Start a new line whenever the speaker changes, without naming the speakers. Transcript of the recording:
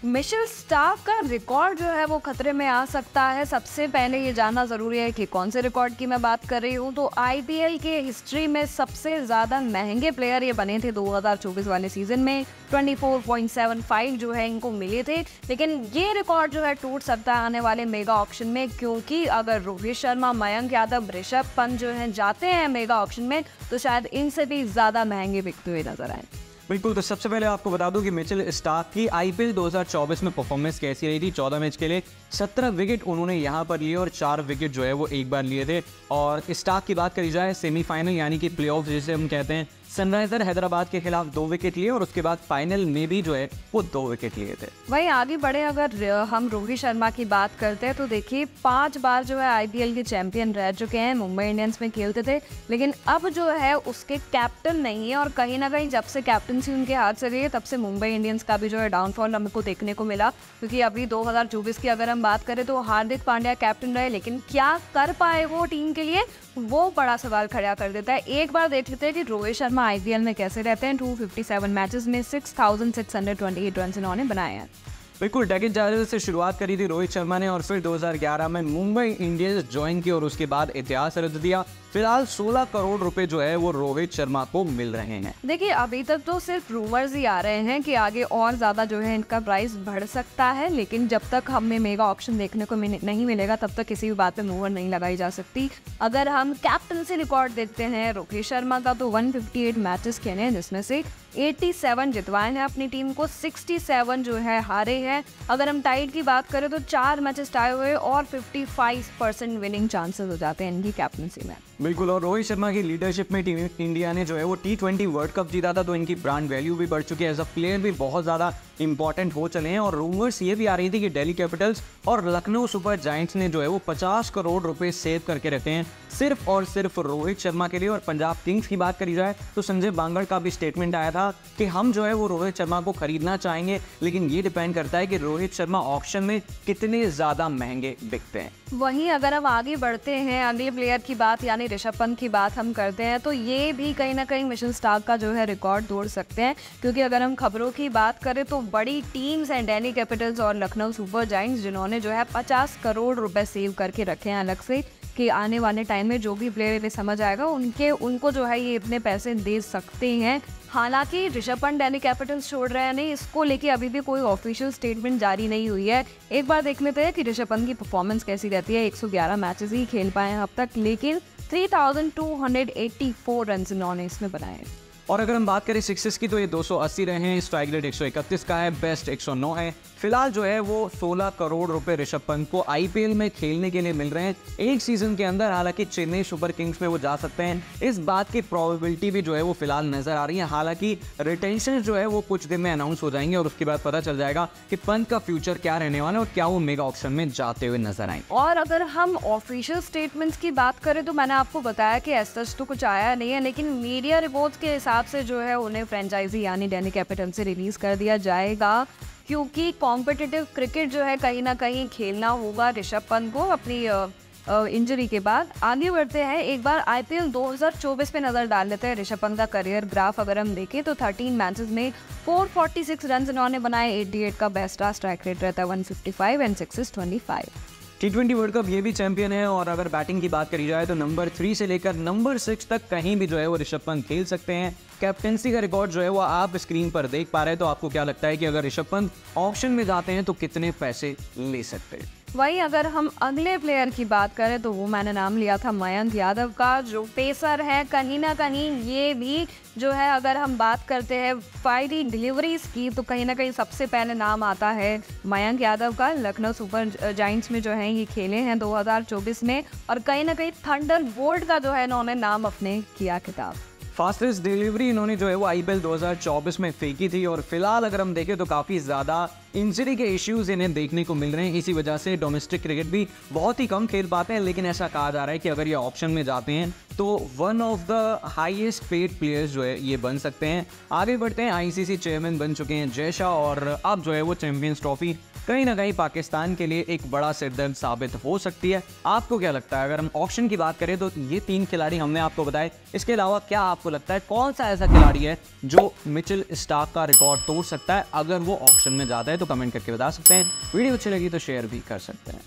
Mitchell Starc का record जो है वो खतरे में आ सकता है। सबसे पहले ये जानना ज़रूरी है कि कौन से रिकॉर्ड की मैं बात कर रही हूँ। तो आईपीएल के हिस्ट्री में सबसे ज़्यादा महंगे प्लेयर ये बने थे 2024 वाले सीज़न में। 24.75 जो है इनको मिले थे, लेकिन ये रिकॉर्ड जो है टूट सकता है आने वाले मेगा ऑक्शन में, क्योंकि अगर रोहित शर्मा, मयंक यादव, ऋषभ पंत जो हैं जाते हैं मेगा ऑक्शन में तो शायद इनसे भी ज़्यादा महंगे बिकते हुए नजर आए।
बिल्कुल। तो सबसे पहले आपको बता दूं कि मिचेल स्टार्क की आईपीएल 2024 में परफॉर्मेंस कैसी रही थी। 14 मैच के लिए 17 विकेट उन्होंने यहां पर लिए और 4 विकेट जो है वो एक बार लिए थे। और स्टार्क की बात करी जाए सेमीफाइनल यानी कि प्लेऑफ जिसे हम कहते हैं, सनराइजर हैदराबाद के खिलाफ 2 विकेट लिए और उसके बाद फाइनल में भी जो है वो 2 विकेट लिए थे।
वहीं आगे बढ़े अगर हम रोहित शर्मा की बात करते हैं तो देखिए 5 बार जो है आईपीएल के चैंपियन रह चुके हैं। मुंबई इंडियंस में खेलते थे, लेकिन अब जो है उसके कैप्टन नहीं है और कहीं ना कहीं जब से कैप्टनसी उनके हाथ से गई तब से मुंबई इंडियंस का भी जो है डाउनफॉल हमको देखने को मिला। क्योंकि अभी 2024 की अगर हम बात करें तो हार्दिक पांड्या कैप्टन रहे, लेकिन क्या कर पाए वो टीम के लिए, वो बड़ा सवाल खड़ा कर देता है। एक बार देख लेते हैं कि रोहित शर्मा आईपीएल में कैसे रहते हैं। 257 मैचेस में 6,628 रन इन्होंने बनाए हैं।
बिल्कुल, डेकेड जायज़ से शुरुआत करी थी रोहित शर्मा ने और फिर 2011 में मुंबई इंडियंस ज्वाइन की और उसके बाद इतिहास रच दिया। फिलहाल 16 करोड़ रुपए जो है वो रोहित शर्मा को मिल रहे हैं।
देखिए अभी तक तो सिर्फ रूमर्स ही आ रहे हैं कि आगे और ज़्यादा जो है इनका प्राइस बढ़ सकता है, लेकिन जब तक हमें मेगा ऑक्शन देखने को नहीं मिलेगा तब तक किसी भी बात पे मुहर नहीं लगाई जा सकती। अगर हम कैप्टनसी रिकॉर्ड देखते हैं रोहित शर्मा का तो 158 मैचेस खेले हैं, जिसमें से 87 जितवाए हैं अपनी टीम को, 67 जो है हारे हैं। अगर हम टाइट की बात करें तो 4 मैचेस टाई हुए और 55% विनिंग चांसेस हो जाते हैं इनकी कैप्टनसी में।
बिल्कुल। और रोहित शर्मा की लीडरशिप में टीम इंडिया ने जो है वो T20 वर्ल्ड कप जीता था, तो इनकी ब्रांड वैल्यू भी बढ़ चुकी है। एज अ प्लेयर भी बहुत ज़्यादा इंपॉर्टेंट हो चले हैं। और रूमर्स ये भी आ रही थी कि दिल्ली कैपिटल्स और लखनऊ सुपर जायंट्स ने जो है वो 50 करोड़ रुपए सेव करके रखे हैं सिर्फ और सिर्फ रोहित शर्मा के लिए। और पंजाब किंग्स की बात करी जाए तो संजय बांगड़ का भी स्टेटमेंट आया था कि हम जो है वो रोहित शर्मा को खरीदना चाहेंगे, लेकिन ये डिपेंड करता है कि रोहित शर्मा ऑक्शन में कितने ज़्यादा महंगे बिकते हैं।
वहीं अगर हम आगे बढ़ते हैं अगले प्लेयर की बात यानी ऋषभ पंत की बात हम करते हैं तो ये भी कहीं ना कहीं मिशेल स्टार्क का जो है रिकॉर्ड तोड़ सकते हैं। क्योंकि अगर हम खबरों की बात करें तो बड़ी टीम्स हैं दिल्ली कैपिटल्स और लखनऊ सुपर जायंट्स, जिन्होंने जो है 50 करोड़ रुपए सेव करके रखे हैं अलग से कि आने वाले टाइम में जो भी प्लेयर इन्हें समझ आएगा उनको जो है ये इतने पैसे दे सकते हैं। हालांकि ऋषभ पंत दिल्ली कैपिटल्स छोड़ रहे हैं नहीं, इसको लेके अभी भी कोई ऑफिशियल स्टेटमेंट जारी नहीं हुई है। एक बार देख लेते हैं कि ऋषभ पंत की परफॉर्मेंस कैसी रहती है। 111 मैचेस ही खेल पाए हैं अब तक, लेकिन 3,284 रन इन्होंने इसमें बनाए हैं।
और अगर हम बात करें सिक्सेस की तो ये 280 रहे हैं, स्ट्राइक रेट 131 का है, बेस्ट 109 है। फिलहाल जो है वो 16 करोड़ रुपए ऋषभ पंत को आईपीएल में खेलने के लिए मिल रहे हैं एक सीजन के अंदर। हालांकि चेन्नई सुपर किंग्स में वो जा सकते हैं, इस बात की प्रोबेबिलिटी भी जो है वो फिलहाल नजर आ रही है। हालांकि रिटेंशन जो है वो कुछ दिन में अनाउंस हो जाएंगे और उसके बाद पता चल जाएगा कि पंत का फ्यूचर क्या रहने वाला है और क्या वो मेगा ऑक्शन में जाते हुए नजर आएंगे।
और अगर हम ऑफिशियल स्टेटमेंट्स की बात करें तो मैंने आपको बताया कि ऐसा तो कुछ आया नहीं है, लेकिन मीडिया रिपोर्ट्स के हिसाब से जो है उन्हें फ्रेंचाइजी यानी दिल्ली कैपिटल से रिलीज कर दिया जाएगा, क्योंकि कॉम्पिटिटिव क्रिकेट जो है कहीं ना कहीं खेलना होगा ऋषभ पंत को अपनी इंजरी के बाद। आगे बढ़ते हैं, एक बार आईपीएल 2024 पे नजर डाल लेते हैं। ऋषभ पंत का करियर ग्राफ अगर हम देखें तो 13 मैचेस में 446 रन इन्होंने बनाए, 88 का बेस्ट स्ट्राइक रेट रहता है 155 and sixes 25।
T20 world cup ये भी चैंपियन है। और अगर बैटिंग की बात करी जाए तो नंबर 3 से लेकर नंबर 6 तक कहीं भी जो है वो ऋषभ पंत खेल सकते हैं। कैप्टेंसी का रिकॉर्ड जो है वो आप स्क्रीन पर देख पा रहे हैं। तो आपको क्या लगता है कि अगर ऋषभ पंत ऑक्शन में जाते हैं तो कितने पैसे ले सकते हैं?
वहीं अगर हम अगले प्लेयर की बात करें तो वो मैंने नाम लिया था मयंक यादव का, जो पेसर है। कहीं ना कहीं ये भी जो है अगर हम बात करते हैं फायरी डिलीवरीज की तो कहीं ना कहीं सबसे पहले नाम आता है मयंक यादव का। लखनऊ सुपर जायंट्स में जो है ये खेले हैं 2024 में और कहीं ना कहीं थंडरबोल्ट का जो है इन्होंने नाम अपने किया खिताब।
फास्टेस्ट डिलीवरी इन्होंने जो है वो आईपीएल 2024 में फेंकी थी। और फिलहाल अगर हम देखें तो काफ़ी ज़्यादा इंजरी के इश्यूज इन्हें देखने को मिल रहे हैं। इसी वजह से डोमेस्टिक क्रिकेट भी बहुत ही कम खेल पाते हैं। लेकिन ऐसा कहा जा रहा है कि अगर ये ऑप्शन में जाते हैं तो one of the highest paid players जो है ये बन सकते हैं। आगे बढ़ते हैं, आईसीसी चेयरमैन बन चुके हैं जय शाह और अब जो है वो चैंपियंस ट्रॉफी कहीं ना कहीं पाकिस्तान के लिए एक बड़ा सिरदर्द साबित हो सकती है। आपको क्या लगता है? अगर हम ऑक्शन की बात करें तो ये 3 खिलाड़ी हमने आपको बताए, इसके अलावा क्या आपको लगता है कौन सा ऐसा खिलाड़ी है जो मिचेल स्टार्क का रिकॉर्ड तोड़ सकता है? अगर वो ऑक्शन में जाता है तो कमेंट करके बता सकते हैं। वीडियो अच्छी लगी तो शेयर भी कर सकते हैं।